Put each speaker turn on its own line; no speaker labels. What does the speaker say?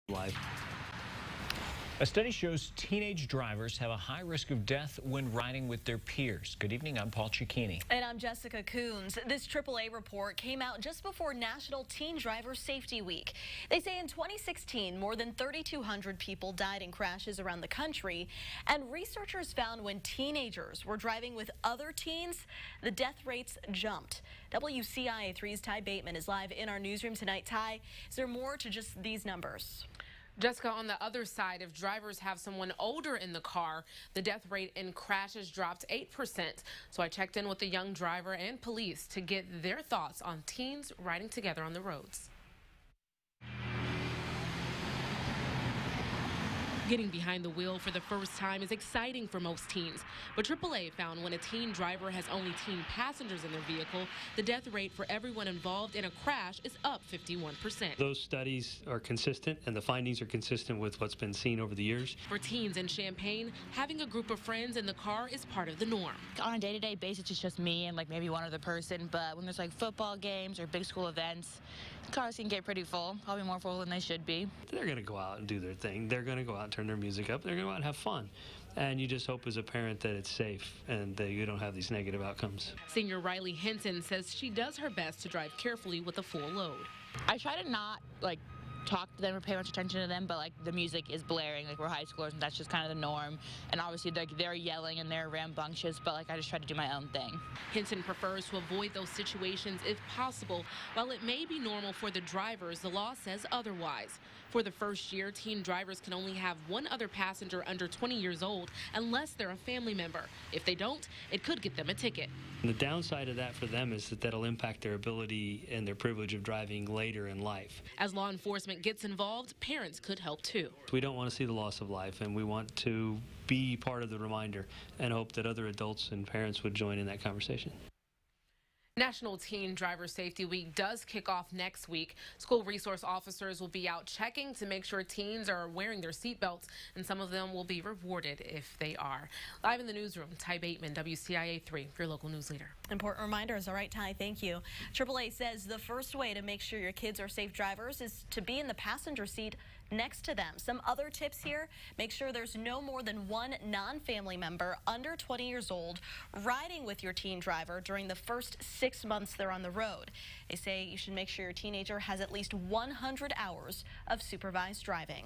Life. A study shows teenage drivers have a high risk of death when riding with their peers. Good evening, I'm Paul Cicchini.
And I'm Jessica Coons. This AAA report came out just before National Teen Driver Safety Week. They say in 2016, more than 3,200 people died in crashes around the country. And researchers found when teenagers were driving with other teens, the death rates jumped. WCIA 3's Ty Bateman is live in our newsroom tonight. Ty, is there more to just these numbers?
Jessica, on the other side, if drivers have someone older in the car, the death rate in crashes dropped 8%. So I checked in with the young driver and police to get their thoughts on teens riding together on the roads. Getting behind the wheel for the first time is exciting for most teens, but AAA found when a teen driver has only teen passengers in their vehicle, the death rate for everyone involved in a crash is up 51%.
Those studies are consistent, and the findings are consistent with what's been seen over the years.
For teens in Champaign, having a group of friends in the car is part of the norm.
On a day-to-day basis, it's just me and maybe one other person, but when there's football games or big school events, cars can get pretty full, probably more full than they should be.
They're going to go out and do their thing. They're going to go out and turn their music up. They're going to go out and have fun. And you just hope as a parent that it's safe and that you don't have these negative outcomes.
Senior Riley Henson says she does her best to drive carefully with a full load.
I try to not talk to them or pay much attention to them, but the music is blaring. We're high schoolers, and that's just kind of the norm. And obviously they're yelling and they're rambunctious, but I just try to do my own thing.
Henson prefers to avoid those situations if possible. While it may be normal for the drivers, the law says otherwise. For the first year, teen drivers can only have one other passenger under 20 years old unless they're a family member. If they don't, it could get them a ticket.
And the downside of that for them is that that'll impact their ability and their privilege of driving later in life.
As law enforcement gets involved, parents could help too.
We don't want to see the loss of life, and we want to be part of the reminder and hope that other adults and parents would join in that conversation.
National Teen Driver Safety Week does kick off next week. School resource officers will be out checking to make sure teens are wearing their seatbelts, and some of them will be rewarded if they are. Live in the newsroom, Ty Bateman, WCIA 3, your local news leader.
Important reminders. All right, Ty, thank you. AAA says the first way to make sure your kids are safe drivers is to be in the passenger seat next to them. Some other tips here: make sure there's no more than one non-family member under 20 years old riding with your teen driver during the first 6 months they're on the road. They say you should make sure your teenager has at least 100 hours of supervised driving.